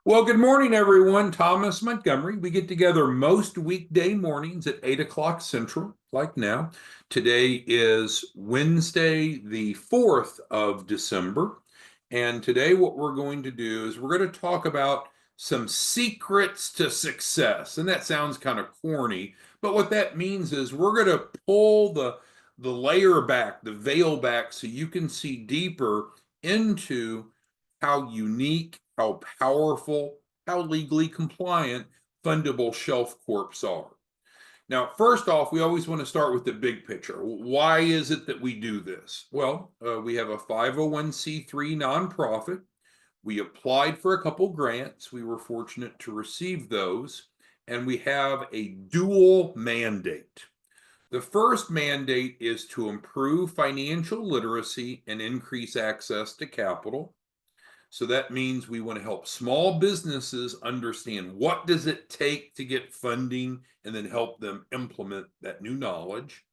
Well, good morning, everyone. Thomas Montgomery. We get together most weekday mornings at 8 o'clock Central, like now. Today is Wednesday, the 4th of December. And today, what we're going to do is we're going to talk about some secrets to success. And that sounds kind of corny, but what that means is we're going to pull the layer back, the veil back, so you can see deeper into how unique, how powerful, how legally compliant fundable shelf corps are. Now, first off, we always want to start with the big picture. Why is it that we do this? Well, we have a 501c3 nonprofit. We applied for a couple grants. We were fortunate to receive those. And we have a dual mandate. The first mandate is to improve financial literacy and increase access to capital. So that means we want to help small businesses understand what does it take to get funding and then help them implement that new knowledge.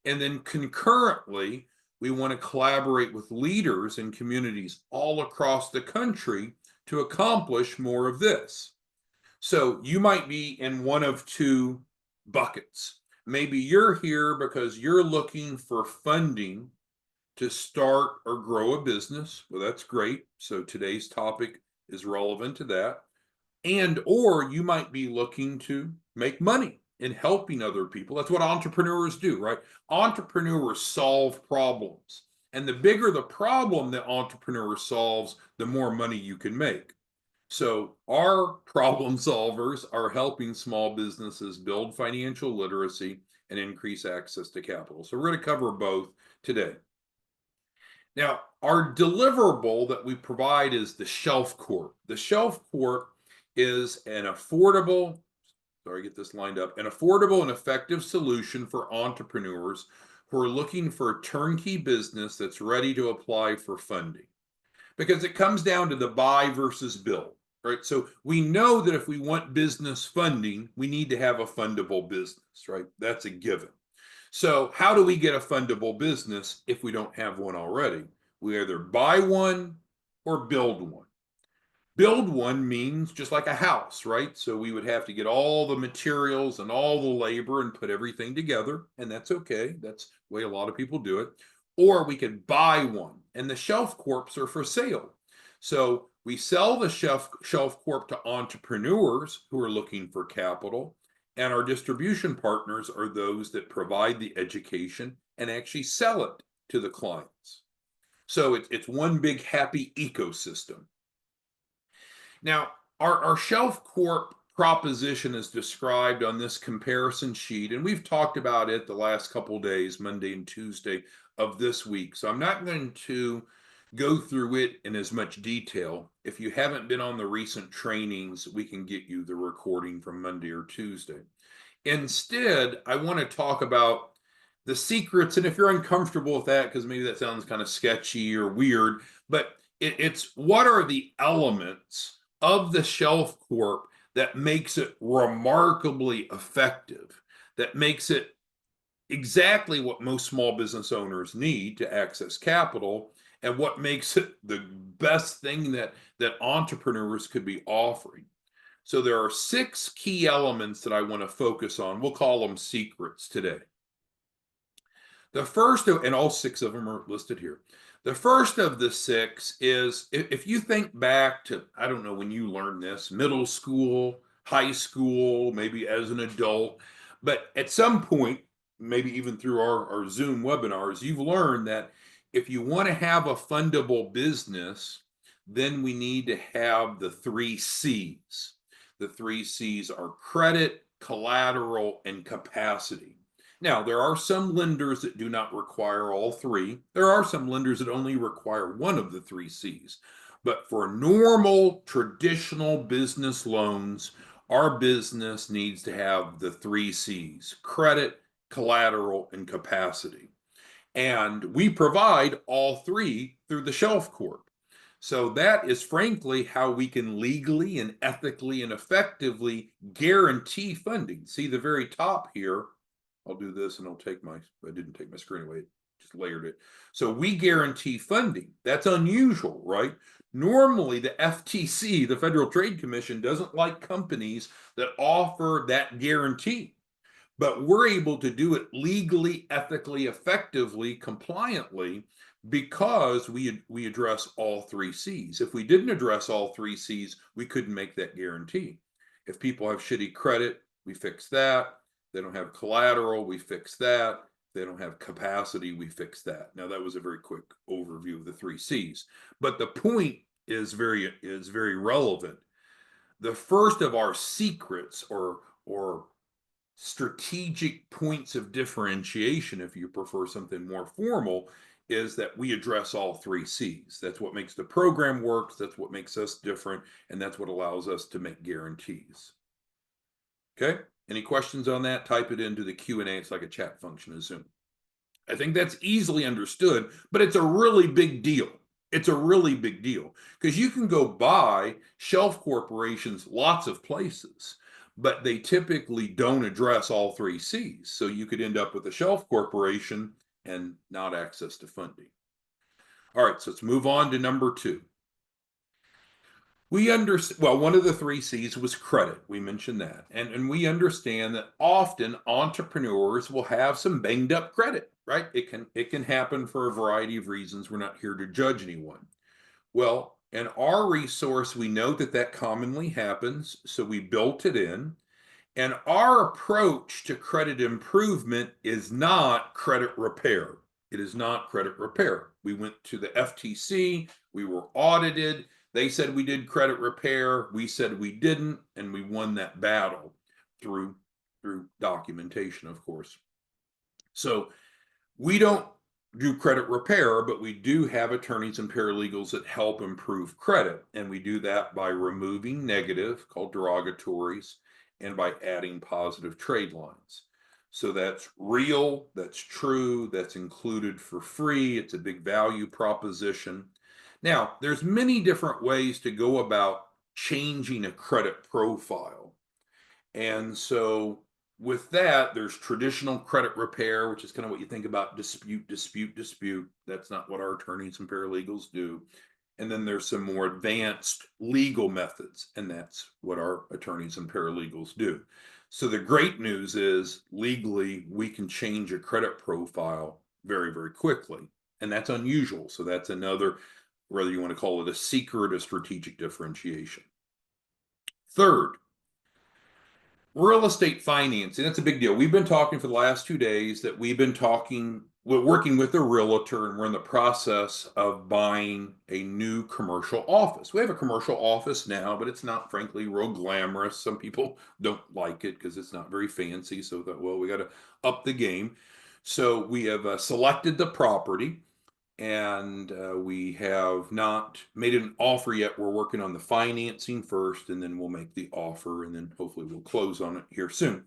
And then concurrently, we want to collaborate with leaders in communities all across the country to accomplish more of this. So you might be in one of two buckets. Maybe you're here because you're looking for funding to start or grow a business. Well, that's great. So today's topic is relevant to that. And or you might be looking to make money in helping other people. That's what entrepreneurs do, right? Entrepreneurs solve problems. And the bigger the problem that entrepreneur solves, the more money you can make. So our problem solvers are helping small businesses build financial literacy and increase access to capital. So we're going to cover both today. Now, our deliverable that we provide is the Shelf Corp. The Shelf Corp is an affordable, sorry, get this lined up, an affordable and effective solution for entrepreneurs who are looking for a turnkey business that's ready to apply for funding. Because it comes down to the buy versus build, right? So we know that if we want business funding, we need to have a fundable business, right? That's a given. So, how do we get a fundable business if we don't have one already? We either buy one or build one. Build one means just like a house, right? So, we would have to get all the materials and all the labor and put everything together, and that's okay. That's the way a lot of people do it. Or we could buy one, and the shelf corps are for sale. So, we sell the shelf corp to entrepreneurs who are looking for capital, and our distribution partners are those that provide the education and actually sell it to the clients. So it's one big happy ecosystem. Now, our Shelf Corp proposition is described on this comparison sheet, and we've talked about it the last couple days, Monday and Tuesday of this week. So I'm not going to go through it in as much detail. If you haven't been on the recent trainings, we can get you the recording from Monday or Tuesday. Instead, I want to talk about the secrets. And if you're uncomfortable with that, because maybe that sounds kind of sketchy or weird, but it's what are the elements of the Shelf Corp that makes it remarkably effective, that makes it exactly what most small business owners need to access capital, and what makes it the best thing that entrepreneurs could be offering. So there are 6 key elements that I want to focus on. We'll call them secrets today. The first of, and all 6 of them are listed here. The first of the 6 is if you think back to, I don't know when you learned this, middle school, high school, maybe as an adult, but at some point, maybe even through our Zoom webinars, you've learned that if you want to have a fundable business, then we need to have the 3 C's. The 3 C's are credit, collateral, and capacity. Now, there are some lenders that do not require all 3. There are some lenders that only require one of the 3 C's. But for normal, traditional business loans, our business needs to have the 3 C's: credit, collateral, and capacity. And we provide all 3 through the Shelf Corp. So that is frankly how we can legally and ethically and effectively guarantee funding. See the very top here. I'll do this and I didn't take my screen away. It just layered it. So we guarantee funding. That's unusual, right? Normally, the FTC, the Federal Trade Commission, doesn't like companies that offer that guarantee. But we're able to do it legally, ethically, effectively, compliantly, because we address all three C's. If we didn't address all three C's, we couldn't make that guarantee. If people have shitty credit, we fix that. They don't have collateral, we fix that. They don't have capacity, we fix that. Now, that was a very quick overview of the three C's, but the point is very relevant. The first of our secrets or strategic points of differentiation, if you prefer something more formal, is that we address all three C's. That's what makes the program work, that's what makes us different, and that's what allows us to make guarantees. Okay, any questions on that? Type it into the Q&A. It's like a chat function in Zoom. I think that's easily understood, but it's a really big deal. It's a really big deal because you can go buy shelf corporations lots of places, but they typically don't address all three C's. So you could end up with a shelf corporation and not access to funding. All right, so let's move on to number 2. We understand, well, one of the three C's was credit. We mentioned that. And we understand that often entrepreneurs will have some banged up credit, right? It can happen for a variety of reasons. We're not here to judge anyone. Well, in our resource, we know that that commonly happens. So we built it in. And our approach to credit improvement is not credit repair. It is not credit repair. We went to the FTC. We were audited. They said we did credit repair. We said we didn't, and we won that battle through documentation, of course. So we don't do credit repair, but we do have attorneys and paralegals that help improve credit, and we do that by removing negative, called derogatories, and by adding positive trade lines. So that's real, that's true, that's included for free. It's a big value proposition. Now, there's many different ways to go about changing a credit profile. And so with that, there's traditional credit repair, which is kind of what you think about dispute. That's not what our attorneys and paralegals do. And then there's some more advanced legal methods, and that's what our attorneys and paralegals do. So the great news is legally, we can change a credit profile very, very quickly. And that's unusual. So that's another, whether you want to call it a secret or strategic differentiation. Third, real estate financing. That's a big deal. We've been talking for the last 2 days that we're working with a realtor, and we're in the process of buying a new commercial office. We have a commercial office now, but it's not, frankly, real glamorous. Some people don't like it because it's not very fancy. So that, well, we got to up the game. So we have selected the property, and we have not made an offer yet. We're working on the financing first, and then we'll make the offer, and then hopefully we'll close on it here soon.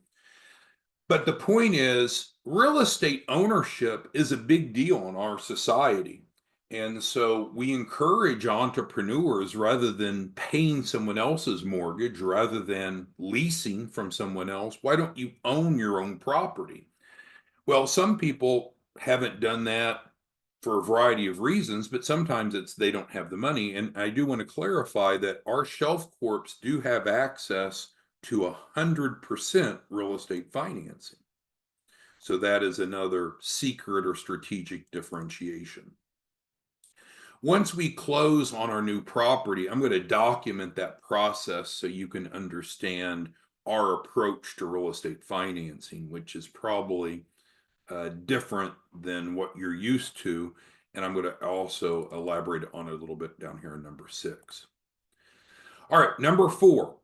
But the point is, real estate ownership is a big deal in our society. And so we encourage entrepreneurs, rather than paying someone else's mortgage, rather than leasing from someone else, why don't you own your own property? Well, some people haven't done that for a variety of reasons, but sometimes it's they don't have the money. And I do want to clarify that our Shelf Corps do have access to 100% real estate financing. So that is another secret or strategic differentiation. Once we close on our new property, I'm going to document that process so you can understand our approach to real estate financing, which is probably different than what you're used to. And I'm going to also elaborate on it a little bit down here in number 6. All right, number 4,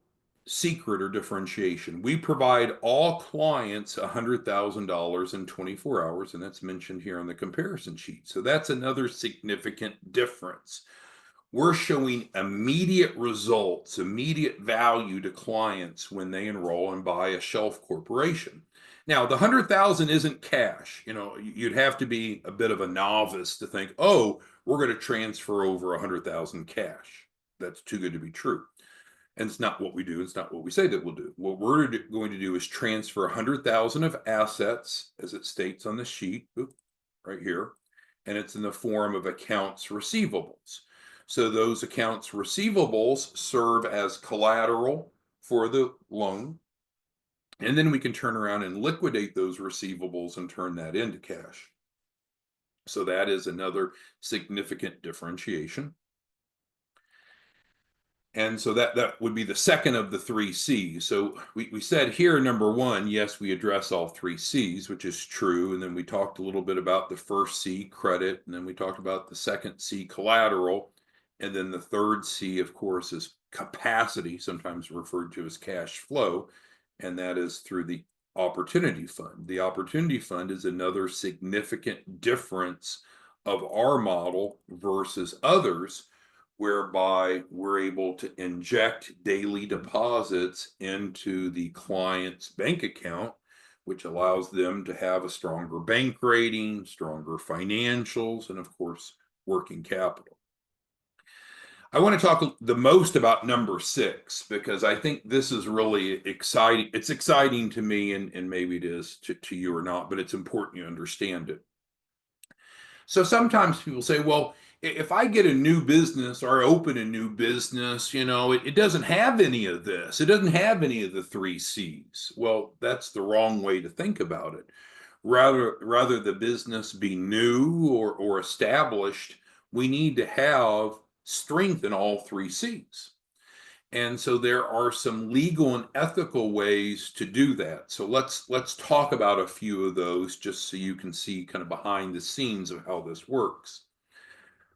secret or differentiation. We provide all clients $100,000 in 24 hours, and that's mentioned here on the comparison sheet. So that's another significant difference. We're showing immediate results, immediate value to clients when they enroll and buy a Shelf Corporation. Now, the 100,000 isn't cash. You know, you'd have to be a bit of a novice to think, oh, we're going to transfer over 100,000 cash. That's too good to be true. And it's not what we do. It's not what we say that we'll do. What we're going to do is transfer 100,000 of assets, as it states on the sheet, right here. and it's in the form of accounts receivables. So those accounts receivables serve as collateral for the loan, and then we can turn around and liquidate those receivables and turn that into cash. So that is another significant differentiation. And so that would be the second of the three C's. So we said here, number one, yes, we address all three C's, which is true. And then we talked a little bit about the first C, credit. And then we talked about the second C, collateral. And then the third C, of course, is capacity, sometimes referred to as cash flow. And that is through the opportunity fund. The opportunity fund is another significant difference of our model versus others, whereby we're able to inject daily deposits into the client's bank account, which allows them to have a stronger bank rating, stronger financials, and of course, working capital. I want to talk the most about number 6 because I think this is really exciting. It's exciting to me, and maybe it is to you or not, but it's important you understand it. So sometimes people say, well, if I get a new business or open a new business, it doesn't have any of this. It doesn't have any of the three C's. Well, that's the wrong way to think about it. Rather the business be new or established, we need to have strength in all three C's. And so there are some legal and ethical ways to do that. So let's talk about a few of those just so you can see kind of behind the scenes of how this works.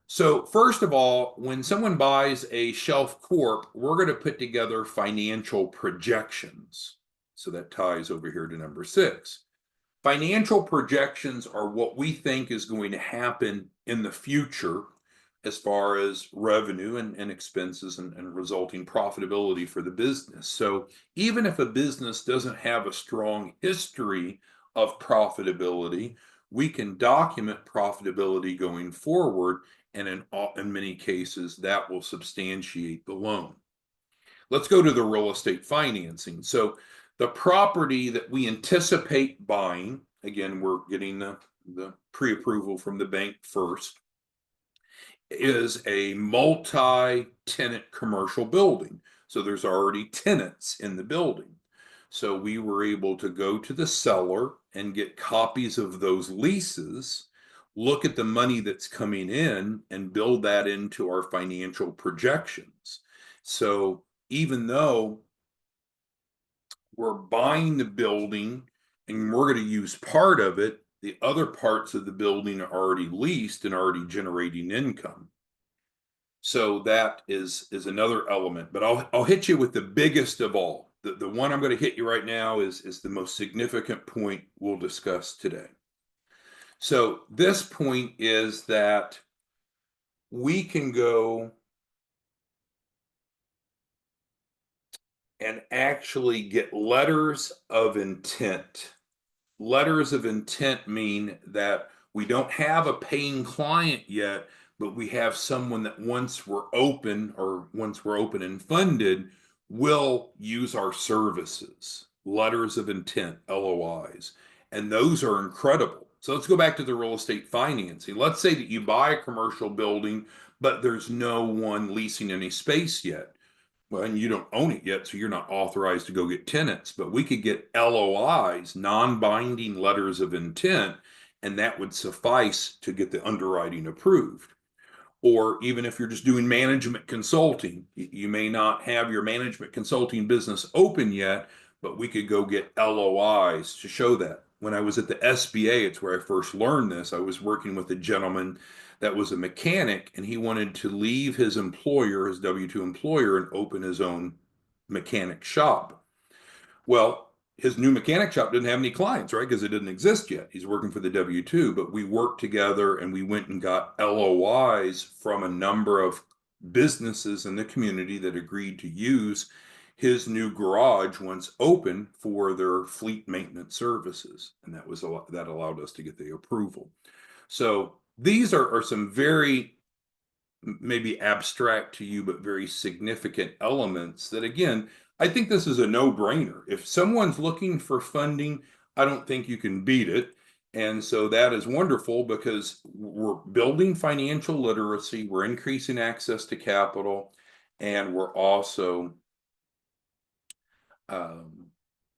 So first of all, when someone buys a Shelf Corp, we're going to put together financial projections. So that ties over here to number 6. Financial projections are what we think is going to happen in the future as far as revenue and expenses and resulting profitability for the business. So even if a business doesn't have a strong history of profitability, we can document profitability going forward, and in many cases, that will substantiate the loan. Let's go to the real estate financing. So the property that we anticipate buying, again, we're getting the pre-approval from the bank first, is a multi-tenant commercial building. So there's already tenants in the building. So we were able to go to the seller and get copies of those leases, look at the money that's coming in, and build that into our financial projections. So even though we're buying the building and we're going to use part of it, the other parts of the building are already leased and already generating income. So that is another element. But I'll hit you with the biggest of all. The one I'm going to hit you right now is the most significant point we'll discuss today. So this point is that we can go and actually get letters of intent. Letters of intent mean that we don't have a paying client yet, but we have someone that once we're open and funded will use our services. Letters of intent, LOIs. And those are incredible. So let's go back to the real estate financing. Let's say that you buy a commercial building, but there's no one leasing any space yet. Well, and you don't own it yet, so you're not authorized to go get tenants, but we could get LOIs, non-binding letters of intent, and that would suffice to get the underwriting approved. Or even if you're just doing management consulting, you may not have your management consulting business open yet, but we could go get LOIs to show that. When I was at the SBA, it's where I first learned this. I was working with a gentleman that was a mechanic, and he wanted to leave his employer, his W-2 employer, and open his own mechanic shop. Well, his new mechanic shop didn't have any clients, right? Because it didn't exist yet. He's working for the W-2, but we worked together and we went and got LOIs from a number of businesses in the community that agreed to use his new garage once open for their fleet maintenance services. And that allowed us to get the approval. So these are some very maybe abstract to you, but very significant elements that, again, I think this is a no-brainer. If someone's looking for funding, I don't think you can beat it. And so that is wonderful because we're building financial literacy, we're increasing access to capital, and we're also um,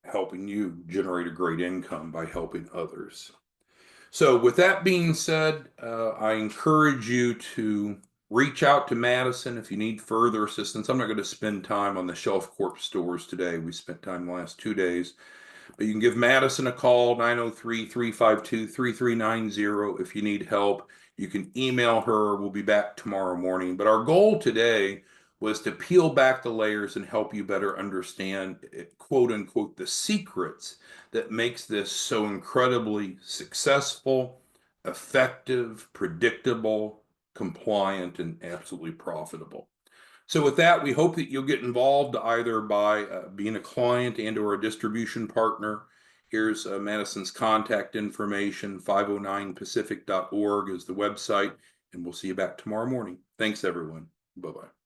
helping you generate a great income by helping others. So, with that being said, I encourage you to reach out to Madison if you need further assistance. I'm not going to spend time on the Shelf Corp stores today. We spent time the last 2 days. But you can give Madison a call, 903-352-3390 if you need help. You can email her. We'll be back tomorrow morning. But our goal today was to peel back the layers and help you better understand, quote unquote, the secrets that makes this so incredibly successful, effective, predictable, compliant, and absolutely profitable. So with that, we hope that you'll get involved either by being a client and or a distribution partner. Here's Madison's contact information, 509pacific.org is the website, and we'll see you back tomorrow morning. Thanks, everyone. Bye-bye.